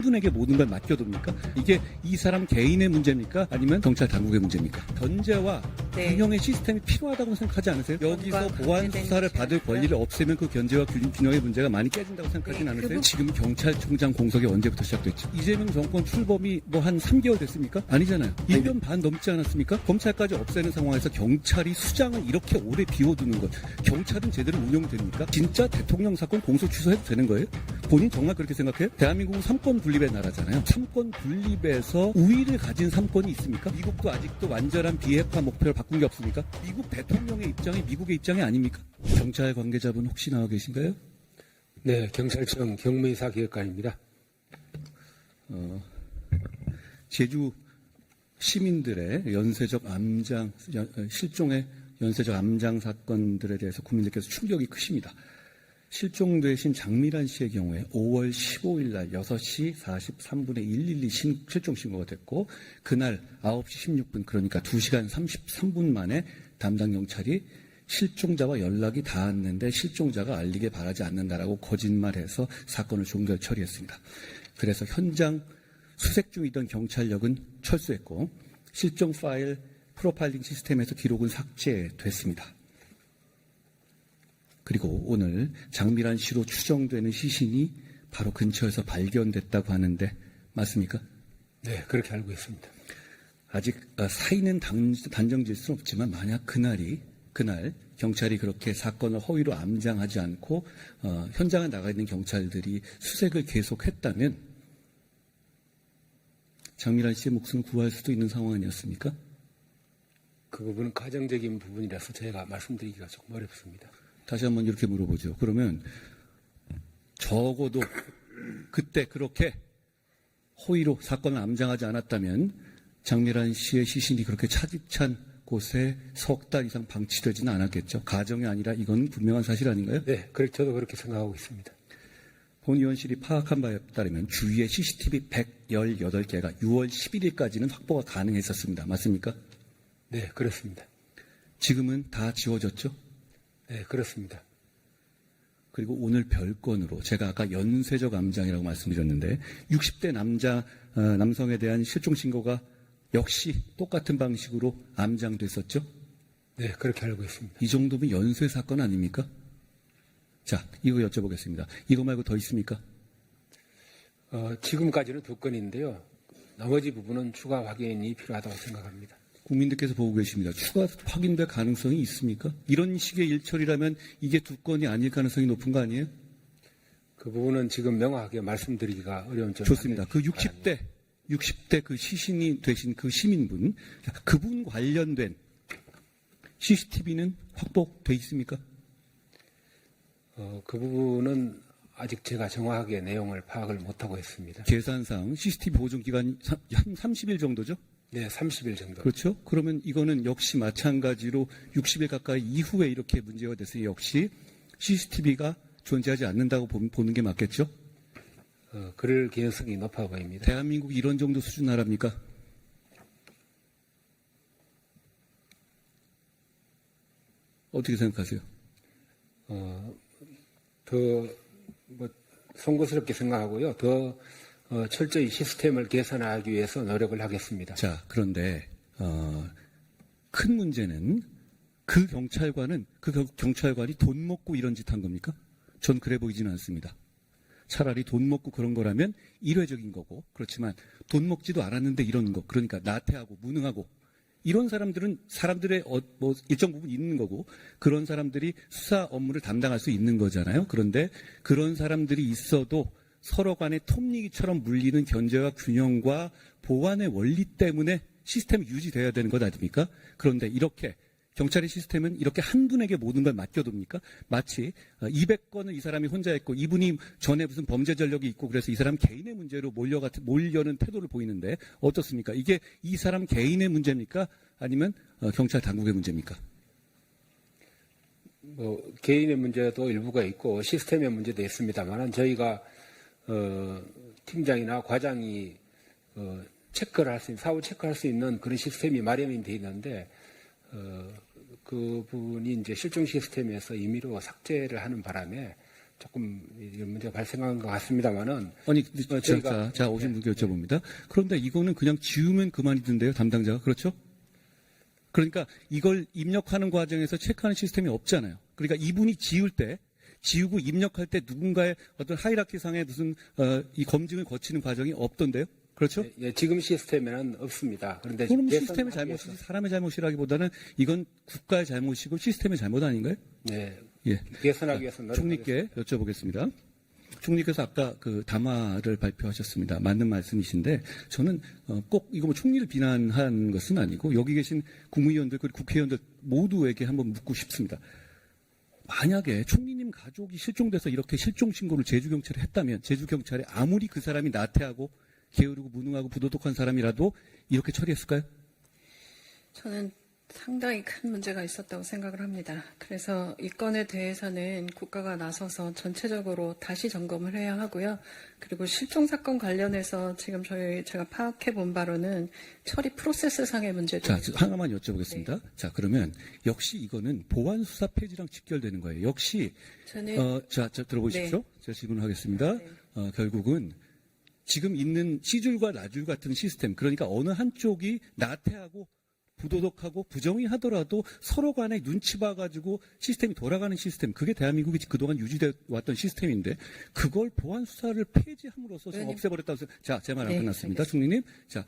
분에게 모든 걸 맡겨둡니까? 이게 이 사람 개인의 문제입니까? 아니면 경찰 당국의 문제입니까? 견제와 균형의 시스템이 필요하다고 생각하지 않으세요? 여기서 보안 수사를 받을 권리를 없애면 그 견제와 균형의 문제가 많이 깨진다고 생각하진 않으세요? 지금 경찰청장 공석이 언제부터 시작됐죠? 이재명 정권 출범이 뭐 한 3개월 됐습니까? 아니잖아요. 1년 반 넘지 않았습니까? 검찰까지 없애는 상황에서 경찰이 수장을 이렇게 오래 비워두는 것, 경찰은 제대로 운영됩니까? 진짜 대통령 사건 공소 취소해도 되는 거예요? 본인 정말 그렇게 생각해요? 대한민국은 삼권 분립의 나라잖아요. 삼권 분립에서 우위를 가진 삼권이 있습니까? 미국도 아직도 완전한 비핵화 목표를 바꾼 게 없습니까? 미국 대통령의 입장이 미국의 입장이 아닙니까? 경찰 관계자분 혹시 나와 계신가요? 네, 경찰청 경무이사 기획관입니다. 제주 시민들의 연쇄적 암장, 실종의 연쇄적 암장 사건들에 대해서 국민들께서 충격이 크십니다. 실종되신 장미란 씨의 경우에 5월 15일 날 6시 43분에 112 실종 신고가 됐고 그날 9시 16분 그러니까 2시간 33분 만에 담당 경찰이 실종자와 연락이 닿았는데 실종자가 알리게 바라지 않는다라고 거짓말해서 사건을 종결 처리했습니다. 그래서 현장 수색 중이던 경찰력은 철수했고 실종 파일 프로파일링 시스템에서 기록은 삭제됐습니다. 그리고 오늘 장미란 씨로 추정되는 시신이 바로 근처에서 발견됐다고 하는데 맞습니까? 네, 그렇게 알고 있습니다. 아직 사인은 단정질 수는 없지만 만약 그날 경찰이 그렇게 사건을 허위로 암장하지 않고 현장에 나가 있는 경찰들이 수색을 계속했다면 장미란 씨의 목숨을 구할 수도 있는 상황 아니었습니까? 그 부분은 가정적인 부분이라서 제가 말씀드리기가 조금 어렵습니다. 다시 한번 이렇게 물어보죠. 그러면 적어도 그때 그렇게 허위로 사건을 암장하지 않았다면 장미란 씨의 시신이 그렇게 차디찬 곳에 석 달 이상 방치되지는 않았겠죠. 가정이 아니라 이건 분명한 사실 아닌가요? 네, 저도 그렇게 생각하고 있습니다. 본 의원실이 파악한 바에 따르면 주위에 CCTV 118개가 6월 11일까지는 확보가 가능했었습니다. 맞습니까? 네, 그렇습니다. 지금은 다 지워졌죠? 네, 그렇습니다. 그리고 오늘 별건으로 제가 아까 연쇄적 암장이라고 말씀드렸는데 60대 남성에 대한 실종 신고가 역시 똑같은 방식으로 암장됐었죠? 네, 그렇게 알고 있습니다. 이 정도면 연쇄 사건 아닙니까? 자, 이거 여쭤보겠습니다. 이거 말고 더 있습니까? 지금까지는 2건인데요. 나머지 부분은 추가 확인이 필요하다고 생각합니다. 국민들께서 보고 계십니다. 추가 확인될 가능성이 있습니까? 이런 식의 일처리라면 이게 2건이 아닐 가능성이 높은 거 아니에요? 그 부분은 지금 명확하게 말씀드리기가 어려운 점입니다. 좋습니다. 그 60대 그 시신이 되신 그 시민분, 그분 관련된 CCTV는 확보돼 있습니까? 그 부분은 아직 제가 정확하게 내용을 파악을 못하고 있습니다. 계산상 CCTV 보존 기간이 한 30일 정도죠? 네, 30일 정도. 그렇죠? 그러면 이거는 역시 마찬가지로 60일 가까이 이후에 이렇게 문제가 됐으니 역시 CCTV가 존재하지 않는다고 보는 게 맞겠죠? 그럴 개연성이 높아 보입니다. 대한민국이 이런 정도 수준 나라입니까? 어떻게 생각하세요? 송구스럽게 생각하고요. 더 철저히 시스템을 개선하기 위해서 노력을 하겠습니다. 자, 그런데 큰 문제는 그 경찰관이 돈 먹고 이런 짓 한 겁니까? 전 그래 보이지는 않습니다. 차라리 돈 먹고 그런 거라면 일회적인 거고 그렇지만 돈 먹지도 않았는데 이런 거 그러니까 나태하고 무능하고 이런 사람들은 사람들의 뭐 일정 부분 있는 거고 그런 사람들이 수사 업무를 담당할 수 있는 거잖아요. 그런데 그런 사람들이 있어도 서로 간의 톱니기처럼 물리는 견제와 균형과 보안의 원리 때문에 시스템이 유지돼야 되는 것 아닙니까? 그런데 이렇게 경찰의 시스템은 이렇게 한 분에게 모든 걸 맡겨둡니까? 마치 200건을 이 사람이 혼자 했고 이분이 전에 무슨 범죄 전력이 있고 그래서 이 사람 개인의 문제로 몰려는 태도를 보이는데 어떻습니까? 이게 이 사람 개인의 문제입니까? 아니면 경찰 당국의 문제입니까? 개인의 문제도 일부가 있고 시스템의 문제도 있습니다만 저희가 팀장이나 과장이 체크를 할 수 있는 사후 체크할 수 있는 그런 시스템이 마련이 돼 있는데 그 부분이 이제 실종 시스템에서 임의로 삭제를 하는 바람에 조금 이런 문제가 발생한 것 같습니다만은 아니, 저희가 자, 오신 분께 여쭤봅니다. 그런데 이거는 그냥 지우면 그만이던데요, 담당자가. 그렇죠? 그러니까 이걸 입력하는 과정에서 체크하는 시스템이 없잖아요. 그러니까 이분이 지울 때, 지우고 입력할 때 누군가의 어떤 하이라키상의 무슨, 이 검증을 거치는 과정이 없던데요? 그렇죠? 예, 지금 시스템에는 없습니다. 그런데 그럼 개선하기 시스템의 잘못이지 사람의 잘못이라기보다는 이건 국가의 잘못이고 시스템의 잘못 아닌가요? 예, 예. 개선하기 위해서 총리께 여쭤보겠습니다. 총리께서 아까 그 담화를 발표하셨습니다. 맞는 말씀이신데 저는 꼭 이거 뭐 총리를 비난한 것은 아니고 여기 계신 국무위원들 그리고 국회의원들 모두에게 한번 묻고 싶습니다. 만약에 총리님 가족이 실종돼서 이렇게 실종 신고를 제주경찰에 했다면 제주경찰에 아무리 그 사람이 나태하고 게으르고 무능하고 부도덕한 사람이라도 이렇게 처리했을까요? 저는 상당히 큰 문제가 있었다고 생각을 합니다. 그래서 이 건에 대해서는 국가가 나서서 전체적으로 다시 점검을 해야 하고요. 그리고 실종 사건 관련해서 지금 제가 파악해 본 바로는 처리 프로세스상의 문제도 자, 하나만 여쭤보겠습니다. 자, 그러면 역시 이거는 보안 수사 폐지랑 직결되는 거예요. 역시 저는 자, 들어보십시오. 제가 질문을 하겠습니다. 결국은 지금 있는 C줄과 나줄 같은 시스템, 그러니까 어느 한쪽이 나태하고 부도덕하고 부정의하더라도 서로 간에 눈치 봐가지고 시스템이 돌아가는 시스템, 그게 대한민국이 그동안 유지되어 왔던 시스템인데 그걸 보안 수사를 폐지함으로써 좀 없애버렸다고 생각. 자, 제 말 안 끝났습니다. 총리님. 자,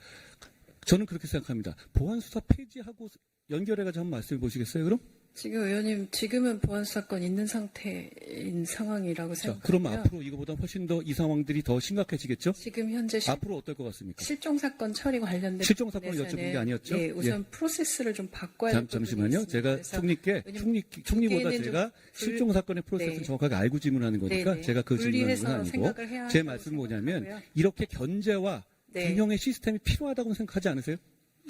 저는 그렇게 생각합니다. 보안 수사 폐지하고 연결해가지고 한번 말씀해 보시겠어요, 그럼? 지금 의원님 지금은 보안 수사권 있는 상태인 상황이라고 자, 생각하고요. 그럼 앞으로 이거보다 훨씬 더 이 상황들이 더 심각해지겠죠? 지금 현재 앞으로 어떨 것 같습니까? 실종 사건 처리 관련된 실종 사건을 부분에서는 여쭤본 게 아니었죠? 예, 우선 예. 프로세스를 좀 바꿔야 될 부분이 잠시만요. 있습니다. 제가 그래서 총리께 왜냐면 총리보다 두 개는 제가 좀 실종 사건의 프로세스를 네. 정확하게 알고 질문하는 거니까 네. 제가 그 질문하는 건 분리해서 아니고 생각을 해야 제 한다고 말씀은 뭐냐면 생각하고요. 이렇게 견제와 네. 균형의 시스템이 필요하다고 생각하지 않으세요?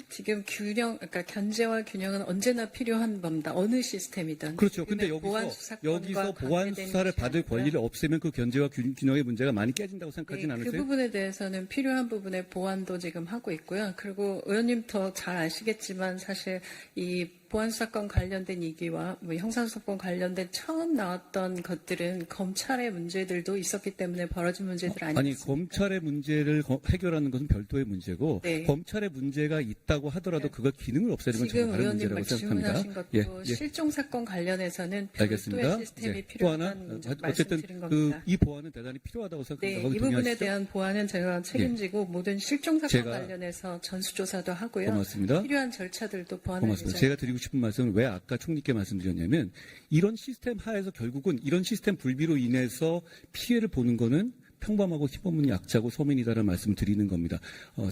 지금 그러니까 견제와 균형은 언제나 필요한 겁니다. 어느 시스템이든. 그렇죠. 근데 지금의 보안 여기서 수사권과 보안 관계된 수사를 것이 받을 아니고요. 권리를 없애면 그 견제와 균형의 문제가 많이 깨진다고 네, 생각하진 그 않으세요? 부분에 대해서는 필요한 부분의 보완도 지금 하고 있고요. 그리고 의원님 더 잘 아시겠지만 사실 이 보안수사권 관련된 얘기와 뭐 형사소송권 관련된 처음 나왔던 것들은 검찰의 문제들도 있었기 때문에 벌어진 문제들 아니 아니겠습니까? 검찰의 문제를 해결하는 것은 별도의 문제고 네. 검찰의 문제가 있다고 하더라도 그걸 기능을 없애는 건 지금 전혀 다른 의원님 문제라고 생각합니다. 질문하신 것도 실종 사건 관련해서는 알겠습니다. 별도의 시스템이 네. 또 필요하다는 하나 어쨌든 말씀드린 겁니다. 이 보안은 대단히 필요하다고 네, 생각합니다. 이 부분에 대한 보완은 제가 책임지고 모든 실종 사건 제가 관련해서 전수조사도 하고요. 고맙습니다. 필요한 절차들도 보완할 고맙습니다. 예정. 제가 드리고 싶은 말씀은 왜 아까 총리께 말씀드렸냐면 이런 시스템 하에서 결국은 이런 시스템 불비로 인해서 피해를 보는 거는 평범하고 힘없는 약자고 서민이다라는 말씀을 드리는 겁니다.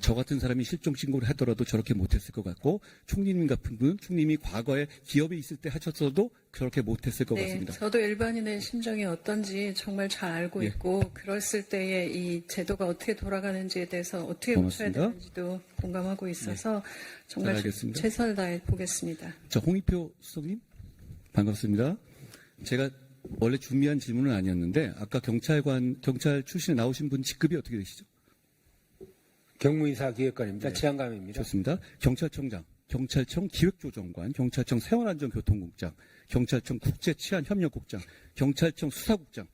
저 같은 사람이 실종 신고를 하더라도 저렇게 못했을 것 같고 총리님 같은 분은 총리님이 과거에 기업에 있을 때 하셨어도 그렇게 못했을 것 네, 같습니다. 저도 일반인의 심정이 어떤지 정말 잘 알고 예. 있고 그랬을 때에 이 제도가 어떻게 돌아가는지에 대해서 어떻게 고쳐야 고맙습니다. 되는지도 공감하고 있어서 정말 잘 알겠습니다. 최선을 다해 보겠습니다. 자, 홍익표 수석님 반갑습니다. 제가 원래 준비한 질문은 아니었는데 아까 경찰 출신에 나오신 분 직급이 어떻게 되시죠? 경무인사 기획관입니다. 치안감입니다. 좋습니다. 경찰청장, 경찰청 기획조정관, 경찰청 생활안전교통국장, 경찰청 국제치안협력국장, 경찰청 수사국장,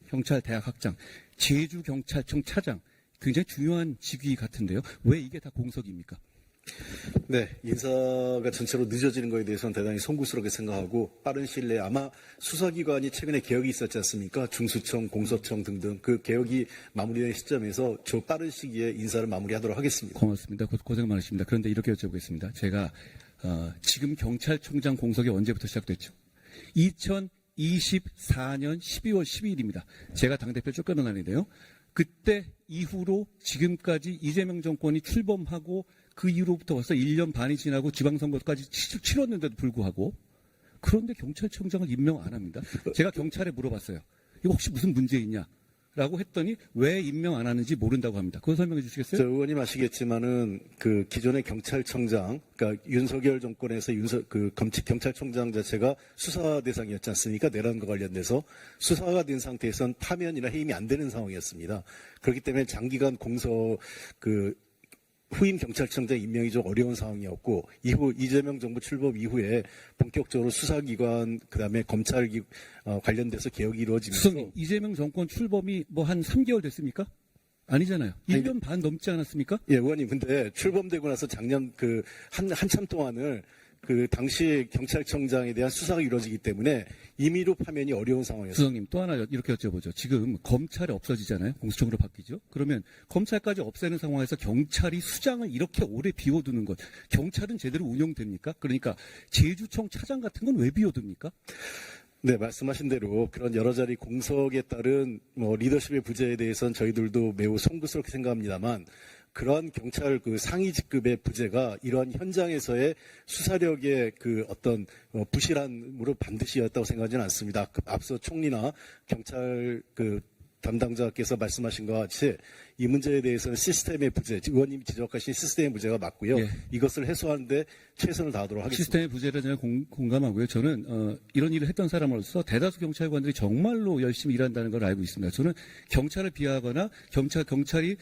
경찰대학학장, 제주경찰청 차장. 굉장히 중요한 직위 같은데요. 왜 이게 다 공석입니까? 네, 인사가 전체로 늦어지는 것에 대해서는 대단히 송구스럽게 생각하고 빠른 시일 내에 아마 수사기관이 최근에 개혁이 있었지 않습니까? 중수청, 공소청 등등 그 개혁이 마무리된 시점에서 저 빠른 시기에 인사를 마무리하도록 하겠습니다. 고맙습니다. 고생 많으십니다. 그런데 이렇게 여쭤보겠습니다. 제가 지금 경찰청장 공석이 언제부터 시작됐죠? 2024년 12월 12일입니다. 제가 당대표 쫓겨나는데요. 그때 이후로 지금까지 이재명 정권이 출범하고 그 이후로부터 벌써 1년 반이 지나고 지방선거까지 치렀는데도 불구하고 그런데 경찰청장을 임명 안 합니다. 제가 경찰에 물어봤어요. 이거 혹시 무슨 문제 있냐? 라고 했더니 왜 임명 안 하는지 모른다고 합니다. 그거 설명해 주시겠어요? 저 의원님 아시겠지만은 그 기존의 경찰청장, 그러니까 윤석열 정권에서 경찰청장 자체가 수사 대상이었지 않습니까? 내란과 관련돼서 수사가 된 상태에선 파면이나 해임이 안 되는 상황이었습니다. 그렇기 때문에 장기간 후임 경찰청장 임명이 좀 어려운 상황이었고 이후 이재명 정부 출범 이후에 본격적으로 수사기관 그다음에 검찰 관련돼서 개혁이 이루어지면서 수석님, 이재명 정권 출범이 뭐 한 3개월 됐습니까? 아니잖아요. 1년 반 넘지 않았습니까? 예, 의원님, 근데 출범되고 나서 작년 한참 동안을 당시 경찰청장에 대한 수사가 이루어지기 때문에 임의로 파면이 어려운 상황이었습니다. 수석님, 또 하나 이렇게 여쭤보죠. 지금 검찰이 없어지잖아요. 공수처로 바뀌죠. 그러면 검찰까지 없애는 상황에서 경찰이 수장을 이렇게 오래 비워두는 것, 경찰은 제대로 운영됩니까? 그러니까 제주청 차장 같은 건 왜 비워둡니까? 네, 말씀하신 대로 그런 여러 자리 공석에 따른 리더십의 부재에 대해서는 저희들도 매우 송구스럽게 생각합니다만 그러한 경찰 상위 직급의 부재가 이러한 현장에서의 수사력의 어떤 부실함으로 반드시였다고 생각하지는 않습니다. 앞서 총리나 경찰 담당자께서 말씀하신 것과 같이 이 문제에 대해서는 시스템의 부재, 의원님이 지적하신 시스템의 부재가 맞고요. 예. 이것을 해소하는데 최선을 다하도록 하겠습니다. 시스템의 부재를 저는 공감하고요. 저는 이런 일을 했던 사람으로서 대다수 경찰관들이 정말로 열심히 일한다는 걸 알고 있습니다. 저는 경찰을 비하하거나 경찰이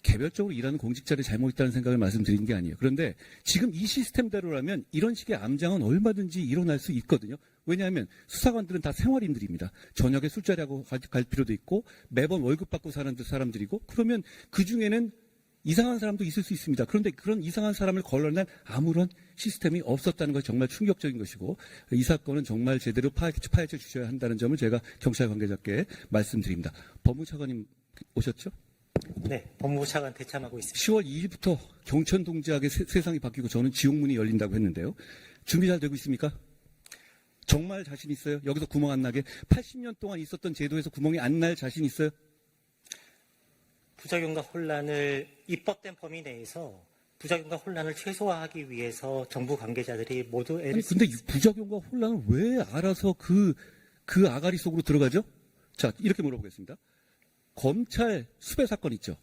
개별적으로 일하는 공직자를 잘못했다는 생각을 말씀드린 게 아니에요. 그런데 지금 이 시스템대로라면 이런 식의 암장은 얼마든지 일어날 수 있거든요. 왜냐하면 수사관들은 다 생활인들입니다. 저녁에 술자리하고 갈 필요도 있고 매번 월급 받고 사는 사람들이고 그러면 그중에는 이상한 사람도 있을 수 있습니다. 그런데 그런 이상한 사람을 걸러낼 아무런 시스템이 없었다는 것이 정말 충격적인 것이고 이 사건은 정말 제대로 파헤쳐 주셔야 한다는 점을 제가 경찰 관계자께 말씀드립니다. 법무차관님 오셨죠? 네, 법무부 차관 대참하고 있습니다. 10월 2일부터 경천동지하게 세상이 바뀌고 저는 지옥문이 열린다고 했는데요. 준비 잘 되고 있습니까? 정말 자신 있어요? 여기서 구멍 안 나게 80년 동안 있었던 제도에서 구멍이 안 날 자신 있어요? 부작용과 혼란을 입법된 범위 내에서 부작용과 혼란을 최소화하기 위해서 정부 관계자들이 모두 애를 아니 근데 이 부작용과 혼란을 왜 알아서 그 아가리 속으로 들어가죠? 자, 이렇게 물어보겠습니다. 검찰 수배 사건 있죠?